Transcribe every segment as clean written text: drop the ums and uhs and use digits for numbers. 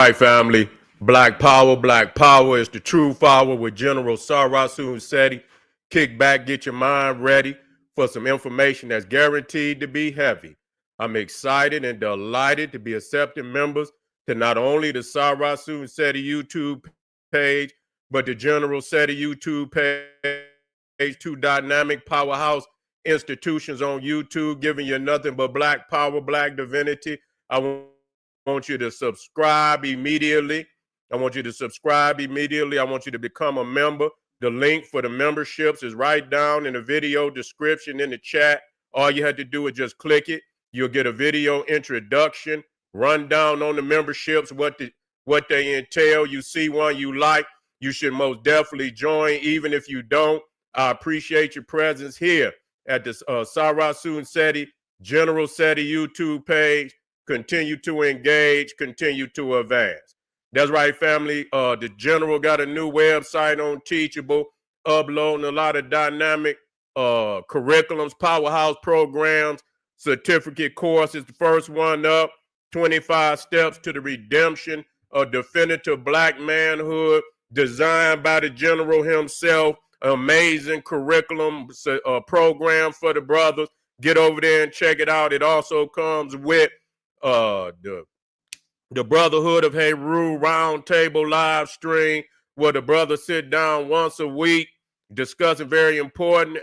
Right, family. Black Power is the true power with General Sarasu Hussein. Kick back, get your mind ready for some information that's guaranteed to be heavy. I'm excited and delighted to be accepting members to not only the Sarasu Hussein YouTube page, but the General SETI YouTube page, two dynamic powerhouse institutions on YouTube, giving you nothing but black power, black divinity. I want you to subscribe immediately. I want you to subscribe immediately. I want you to become a member. The link for the memberships is right down in the video description in the chat. All you had to do is just click it. You'll get a video introduction, rundown on the memberships, what they entail. You see one you like, you should most definitely join. Even if you don't, I appreciate your presence here at the Sarasu SETI General SETI YouTube page. Continue to engage, continue to advance. That's right, family. The General got a new website on Teachable, uploading a lot of dynamic curriculums, powerhouse programs, certificate courses. The first one up, 25 Steps to the Redemption of Definitive Black Manhood, designed by the General himself. Amazing curriculum program for the brothers. Get over there and check it out. It also comes with the Brotherhood of Heru Roundtable live stream, where the brothers sit down once a week discussing very important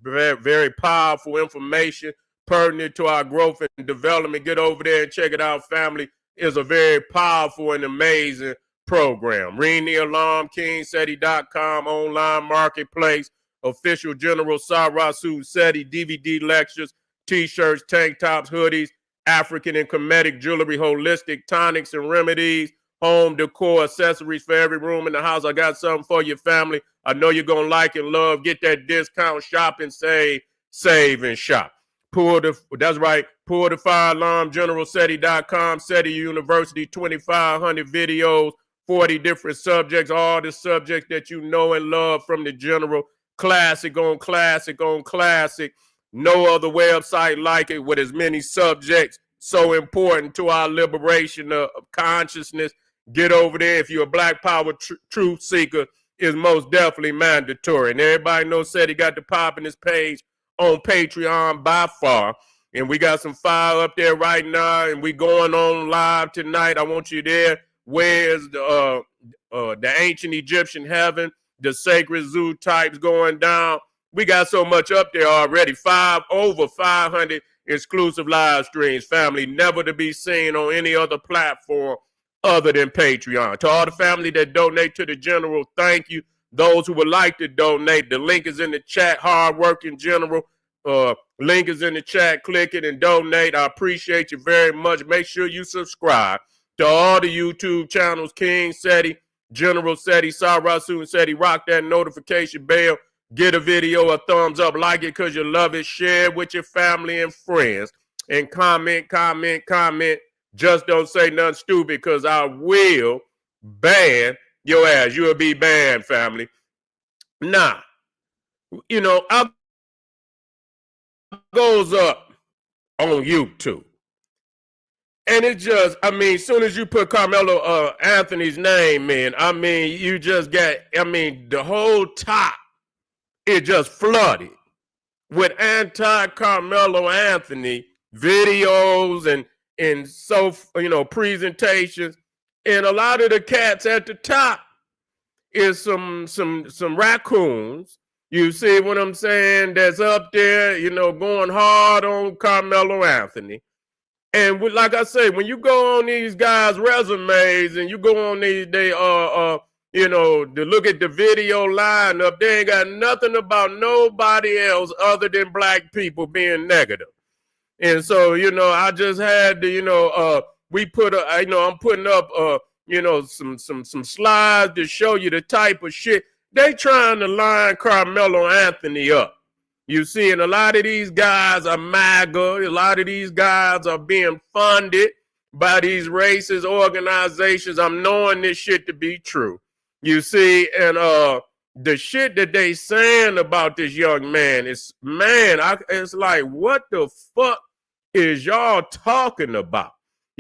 very powerful information pertinent to our growth and development. Get over there and check it out, family. It's a very powerful and amazing program. Ring the alarm, KingSeti.com, online marketplace, official General Sarasu SETI DVD lectures, t-shirts, tank tops, hoodies, African and Kemetic jewelry, holistic tonics and remedies, home decor, accessories for every room in the house. I got something for your family. I know you're going to like and love. Get that discount, shop and save and shop. That's right. Pull the fire alarm, GeneralSeti.com, SETI University, 2,500 videos, 40 different subjects, all the subjects that you know and love from the General. Classic on classic on classic. No other website like it, with as many subjects so important to our liberation of consciousness. Get over there. If you're a black power truth seeker, is most definitely mandatory. And everybody knows SETI got the pop in his page on Patreon by far. And we got some fire up there right now, and we going on live tonight. I want you there. Where's the ancient Egyptian heaven, the sacred zoo types going down? We got so much up there already. Over 500 exclusive live streams, family, never to be seen on any other platform other than Patreon. To all the family that donate to the General, thank you. Those who would like to donate, the link is in the chat. Hardworking General, link is in the chat. Click it and donate. I appreciate you very much. Make sure you subscribe to all the YouTube channels, King SETI, General SETI, Sarasu SETI. Rock that notification bell. Get a video a thumbs up, like it because you love it, share it with your family and friends, and comment. Just don't say nothing stupid, because I will ban your ass. You'll be banned, family. Now, I goes up on YouTube. And it just, as soon as you put Karmelo Anthony's name in, you just get, the whole top, it just flooded with anti-Karmelo Anthony videos and so presentations. And a lot of the cats at the top is some raccoons. You see what I'm saying? That's up there, going hard on Karmelo Anthony. And like I say, when you go on these guys' resumes and you go on to look at the video lineup, they ain't got nothing about nobody else other than black people being negative. And so, I just had to, I'm putting up, some slides to show you the type of shit they trying to line Karmelo Anthony up. You see, and a lot of these guys are MAGA. A lot of these guys are being funded by these racist organizations. I'm knowing this shit to be true. You see, and the shit that they saying about this young man is, it's like, what the fuck is y'all talking about?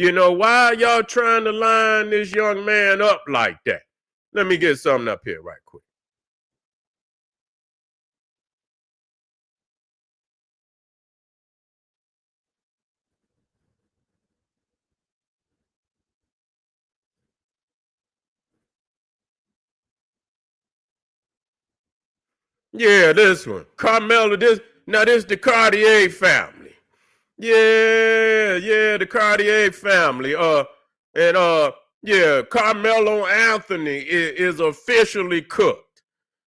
Why are y'all trying to line this young man up like that? Let me get something up here right quick. Yeah, this one. Karmelo, this the Cartier family. Yeah, the Cartier family. And yeah, Carmelo Anthony is officially cooked.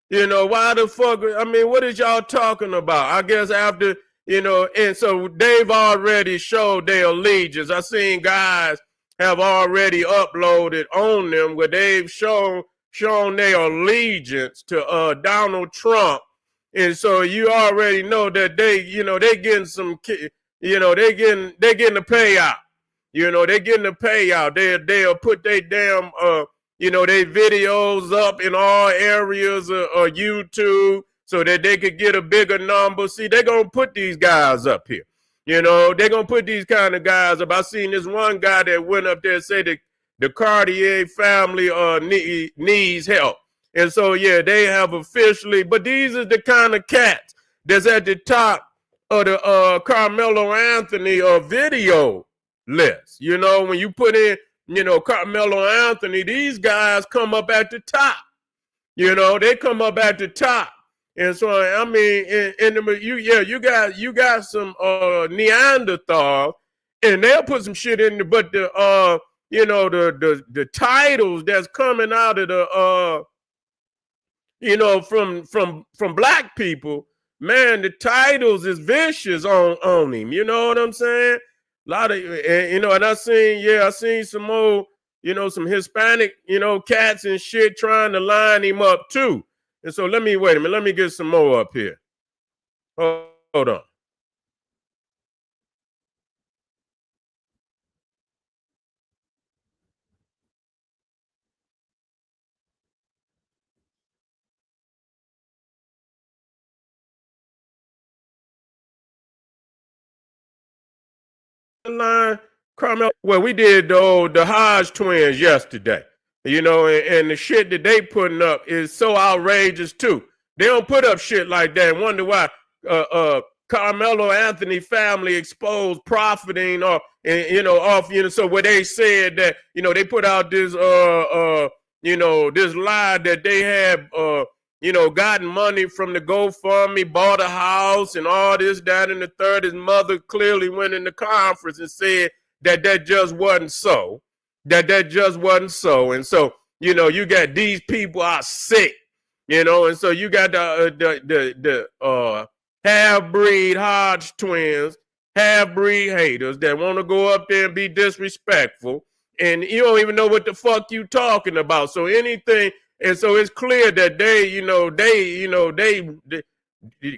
Why the fuck? I mean, what is y'all talking about? I guess after, and so they've already showed their allegiance. I seen guys have already uploaded on them where they've shown their allegiance to Donald Trump. And so you already know that they getting some, they getting a payout. They getting a payout. They'll put their damn they videos up in all areas of YouTube so that they could get a bigger number. See, they're going to put these guys up here. They're going to put these kind of guys up. I seen this one guy that went up there and said that the Cartier family needs help. And so, yeah, they have officially, but these are the kind of cats that's at the top of the Carmelo Anthony video list. When you put in Carmelo Anthony, these guys come up at the top. They come up at the top. And so I mean, you got some Neanderthal, and they'll put some shit in there, but the titles that's coming out of the from black people, man, the titles is vicious on him. You know what I'm saying? A lot of and I seen some more, some Hispanic, cats and shit trying to line him up too. And so let me wait a minute. Let me get some more up here. Hold on. Line, Carmel. Well, we did the Hodge twins yesterday. And the shit that they putting up is so outrageous too. They don't put up shit like that and wonder why Carmelo Anthony family exposed profiting or off so where they said that they put out this this lie that they had gotten money from the GoFundMe, bought a house and all this, that, and the third. His mother clearly went in the conference and said that just wasn't so. That just wasn't so. And so, you got these people are sick, and so you got the half-breed Hodge twins, half-breed haters that want to go up there and be disrespectful, and you don't even know what the fuck you talking about. So anything, and so it's clear that they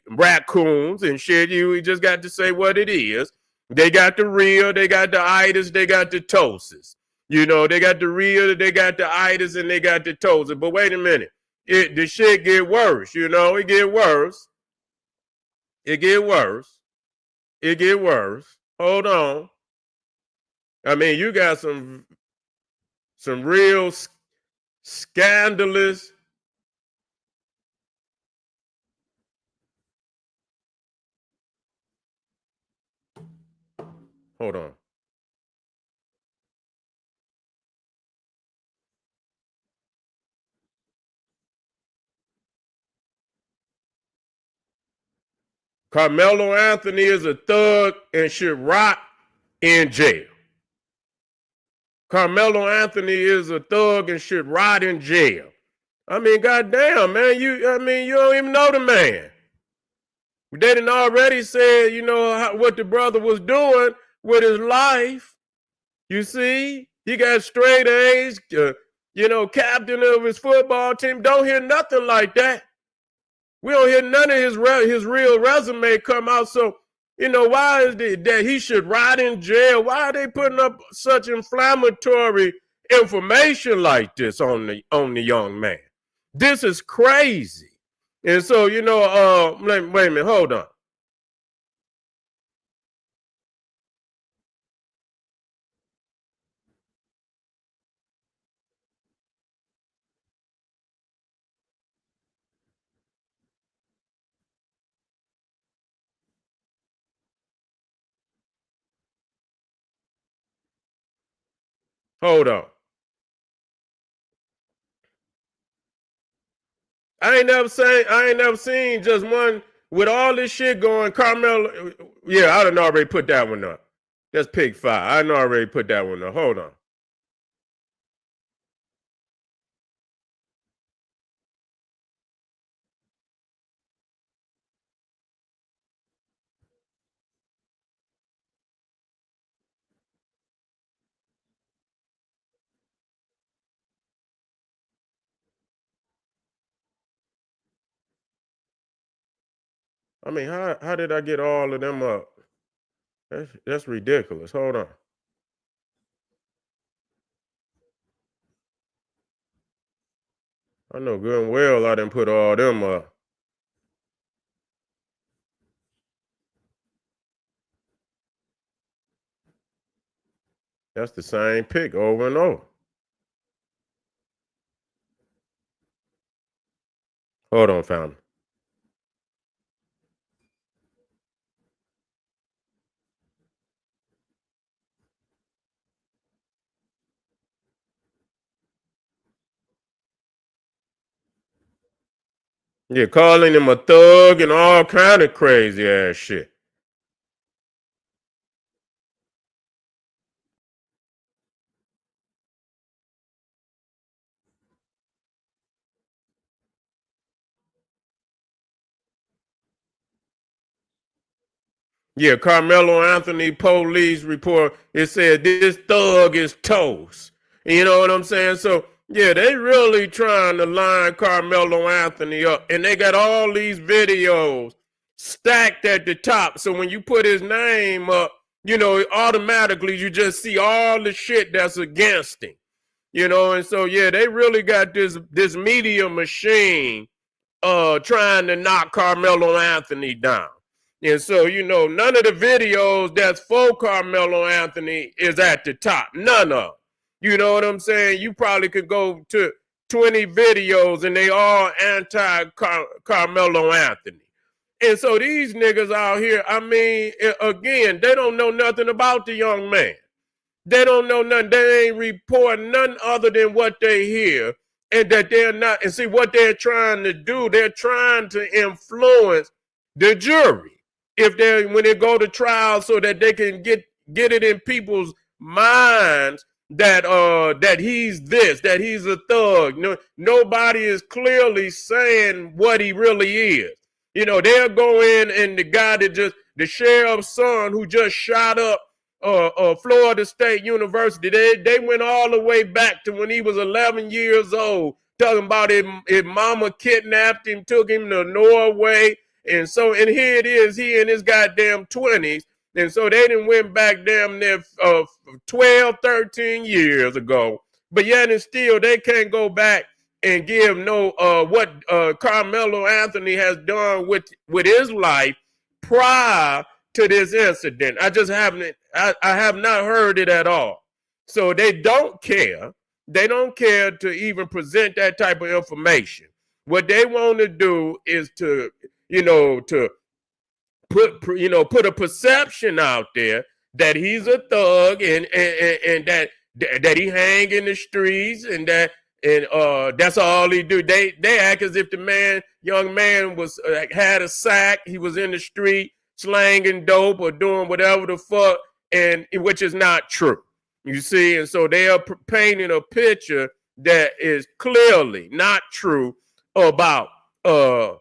raccoons and shit. You just got to say what it is. They got the real, they got the itis, they got the ptosis. They got the real, they got the itis, and they got the ptosis. But wait a minute, the shit get worse. It get worse. It get worse. It get worse. Hold on. I mean, you got some real scandalous. Hold on. Carmelo Anthony is a thug and should rot in jail. Carmelo Anthony is a thug and should rot in jail. I mean, goddamn, man, you don't even know the man. They didn't already said, what the brother was doing with his life. You see, he got straight A's, captain of his football team. Don't hear nothing like that. We don't hear none of his real resume come out. So, why is it that he should rot in jail? Why are they putting up such inflammatory information like this on the young man? This is crazy. And so, wait a minute, hold on. Hold on. I ain't never seen just one with all this shit going. Carmelo, yeah, I done already put that one up. That's pick five. I done already put that one up. Hold on. I mean, how did I get all of them up? That's ridiculous. Hold on. I know good and well I didn't put all them up. That's the same pick over and over. Hold on, found Yeah, calling him a thug and all kind of crazy ass shit. Yeah, Carmelo Anthony police report. It said this thug is toast. You know what I'm saying? So yeah, they really trying to line Carmelo Anthony up, and they got all these videos stacked at the top. So when you put his name up, you know, automatically you just see all the shit that's against him. You know, and so yeah, they really got this media machine trying to knock Carmelo Anthony down. And so, you know, none of the videos that's for Carmelo Anthony is at the top. None of them. You know what I'm saying? You probably could go to 20 videos and they all anti Carmelo Anthony. And so these niggas out here, I mean, again, they don't know nothing about the young man. They don't know nothing. They ain't reporting nothing other than what they hear. And that they're not, and see what they're trying to do, they're trying to influence the jury. If they when they go to trial so that they can get it in people's minds that he's this, that he's a thug. No, nobody is clearly saying what he really is. You know, they'll go in and the sheriff's son who just shot up Florida State University. They went all the way back to when he was 11 years old, talking about his mama kidnapped him, took him to Norway, and here it is, he in his goddamn 20s, and so they didn't went back damn near 12, 13 years ago, but yet and still they can't go back and give no what Carmelo Anthony has done with his life prior to this incident. I just haven't. I have not heard it at all. So they don't care. They don't care to even present that type of information. What they want to do is to, to put a perception out there that he's a thug and that he hang in the streets and that's all he do. They act as if the young man was had a sack, he was in the street slanging dope or doing whatever the fuck, and which is not true. You see, and so they are painting a picture that is clearly not true about uh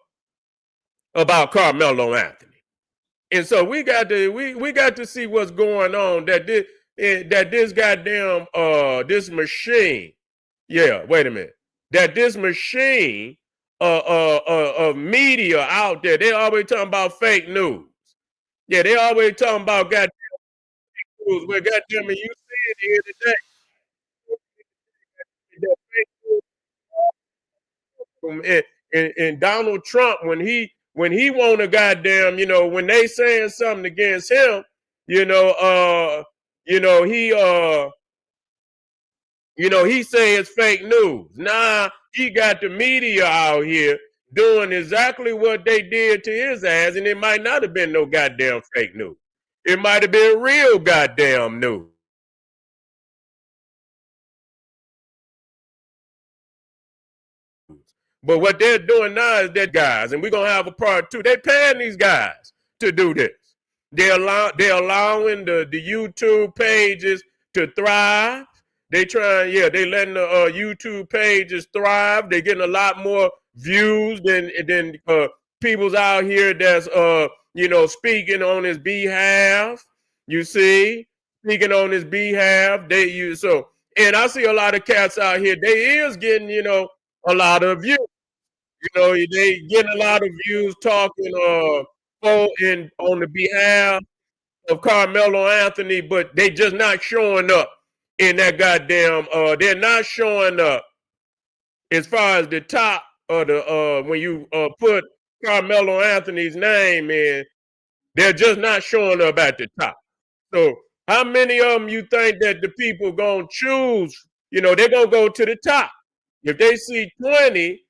about Carmelo Anthony. And so we got to see what's going on. That this goddamn this machine, yeah, wait a minute, that this machine of media out there, they always talking about fake news. Yeah, they always talking about goddamn news. Well, goddamn it, you see it here today. That fake news and Donald Trump when he want to goddamn, when they saying something against him, you know, you know, he he say it's fake news. Nah, he got the media out here doing exactly what they did to his ass, and it might not have been no goddamn fake news. It might have been real goddamn news. But what they're doing now is that guys, and we're gonna have a part two. They're paying these guys to do this. They're allowing the YouTube pages to thrive. They letting the YouTube pages thrive. They're getting a lot more views than people's out here that's speaking on his behalf. You see, speaking on his behalf. And I see a lot of cats out here. They is getting a lot of views. They getting a lot of views talking on the behalf of Carmelo Anthony, but they just not showing up in that goddamn. They're not showing up as far as the top of the when you put Carmelo Anthony's name in. They're just not showing up at the top. So how many of them you think that the people gonna choose? They're gonna go to the top. If they see 20,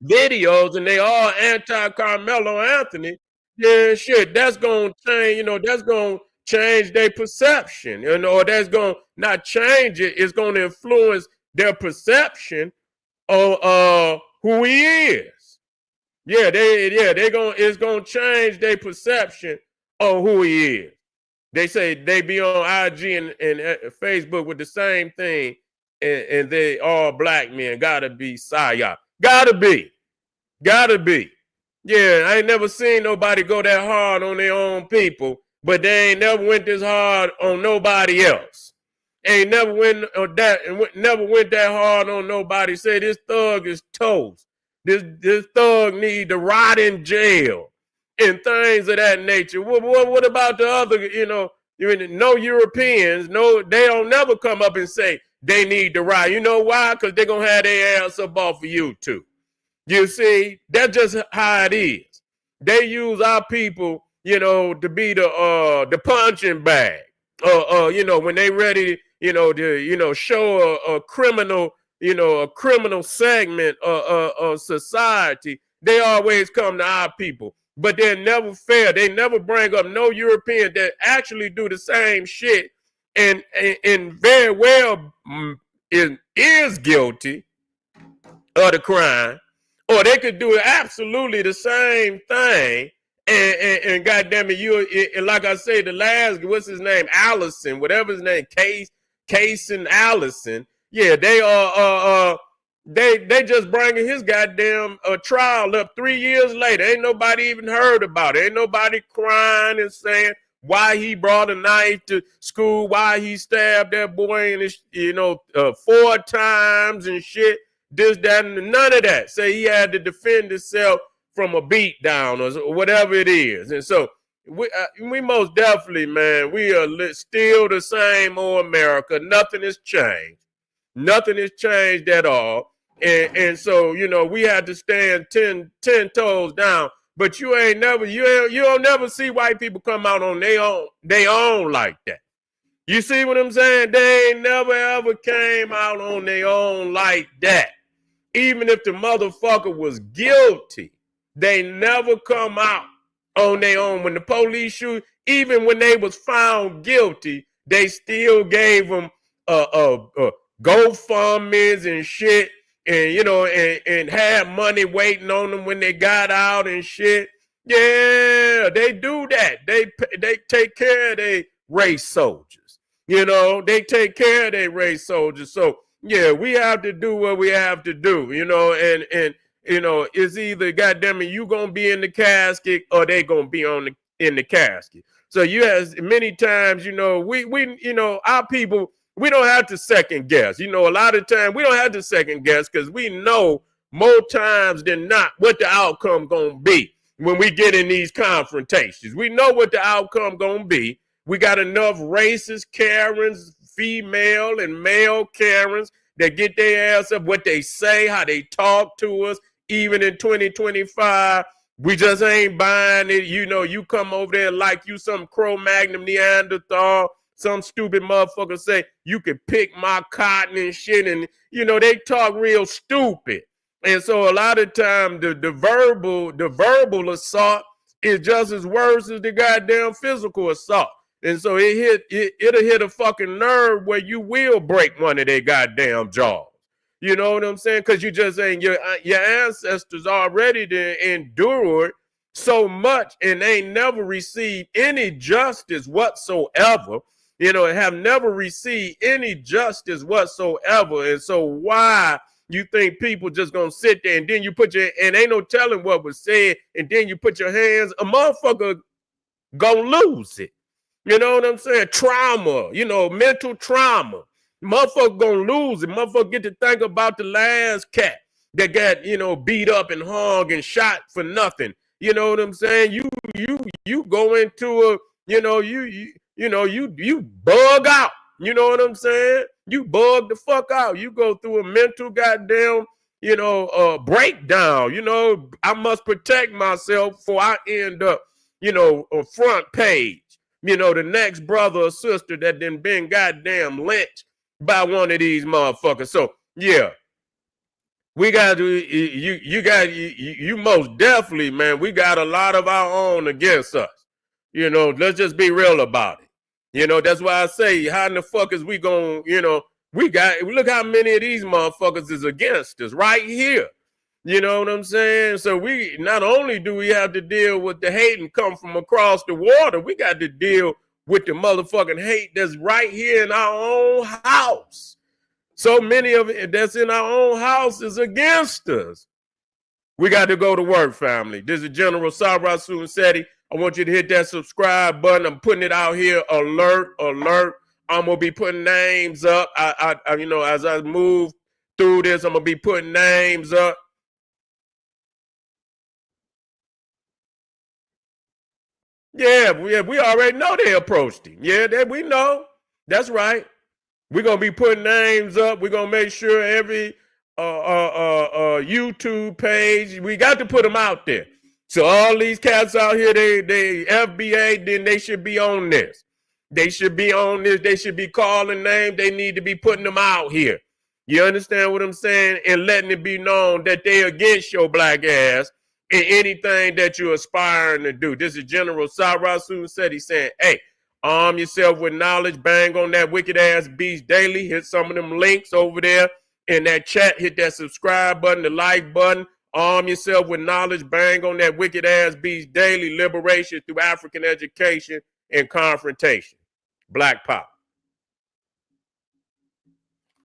videos and they all anti-Carmelo Anthony, then shit, that's gonna change. That's gonna change their perception. Or that's gonna not change it. It's gonna influence their perception of who he is. It's gonna change their perception of who he is. They say they be on IG and Facebook with the same thing, and they all black men gotta be psyop. Gotta be. Yeah, I ain't never seen nobody go that hard on their own people, but they ain't never went this hard on nobody else. Ain't never went that hard on nobody. Say this thug is toast. This thug need to rot in jail and things of that nature. What about the other? No Europeans. No, they don't never come up and say they need to rot. You know why? Because they're gonna have their ass up off of YouTube. You see, that's just how it is. They use our people, to be the punching bag. When they ready, to show a criminal, a criminal segment of society, they always come to our people. But they're never fair. They never bring up no European that actually do the same shit and very well is guilty of the crime. Or they could do absolutely the same thing, and goddamn it, and like I say, the last, what's his name, Allison, whatever his name, Case and Allison, yeah, they just bringing his goddamn trial up 3 years later. Ain't nobody even heard about it. Ain't nobody crying and saying why he brought a knife to school, why he stabbed that boy in his, 4 times and shit. This, that, and none of that. Say he had to defend himself from a beat down or whatever it is. And so we most definitely, man, we are still the same old America. Nothing has changed. Nothing has changed at all. And so, we had to stand 10 toes down. But you don't never see white people come out on their own like that. You see what I'm saying? They ain't never ever came out on their own like that. Even if the motherfucker was guilty, they never come out on their own. When the police shoot, even when they was found guilty, they still gave them GoFundMes and shit, and and had money waiting on them when they got out and shit. Yeah, they do that. They take care of their race soldiers. They take care of their race soldiers. So yeah, we have to do what we have to do, and it's either goddamn it, you gonna be in the casket or they gonna be in the casket. So you as many times, our people, we don't have to second guess. A lot of times we don't have to second guess because we know more times than not what the outcome gonna be when we get in these confrontations. We know what the outcome gonna be. We got enough racist Karens, female and male Karens that get their ass up, what they say, how they talk to us, even in 2025. We just ain't buying it. You come over there like you some Cro-Magnon Neanderthal, some stupid motherfucker say you can pick my cotton and shit, and they talk real stupid. And so a lot of time the verbal assault is just as worse as the goddamn physical assault. And so it'll hit a fucking nerve where you will break one of their goddamn jaws. You know what I'm saying? Because you just ain't your ancestors already endured so much and they never received any justice whatsoever. You know, have never received any justice whatsoever. And so why you think people just gonna sit there and then you put your, and ain't no telling what was said, and then you put your hands, a motherfucker gonna lose it. You know what I'm saying? Trauma, you know, mental trauma. Motherfucker gonna lose it. Motherfucker get to think about the last cat that got, you know, beat up and hung and shot for nothing. You know what I'm saying? You go into a, you bug out. You know what I'm saying? You bug the fuck out. You go through a mental goddamn, breakdown. You know, I must protect myself before I end up, on front page. You know, the next brother or sister that then been goddamn lynched by one of these motherfuckers. So yeah, we got to, you most definitely, man, we got a lot of our own against us. You know, let's just be real about it. You know, that's why I say, how in the fuck is we going, look how many of these motherfuckers is against us right here. You know what I'm saying? So we, not only do we have to deal with the hate and come from across the water, we got to deal with the motherfucking hate that's right here in our own house. So many of it that's in our own house is against us. We got to go to work, family. This is General Cyrus Sunsetti. I want you to hit that subscribe button. I'm putting it out here. Alert, alert. I'm going to be putting names up. I as I move through this, I'm going to be putting names up. Yeah, we already know they approached him. Yeah, that we know. That's right. We're gonna be putting names up. We're gonna make sure every YouTube page, we got to put them out there. So all these cats out here, they FBA, then they should be on this. They should be on this. They should be calling names. They need to be putting them out here. You understand what I'm saying? And letting it be known that they against your black ass in anything that you're aspiring to do. This is General Cyrus Sunsetti saying, hey, arm yourself with knowledge. Bang on that wicked ass beast daily. Hit some of them links over there in that chat. Hit that subscribe button, the like button. Arm yourself with knowledge. Bang on that wicked ass beast daily. Liberation through African education and confrontation. Black power.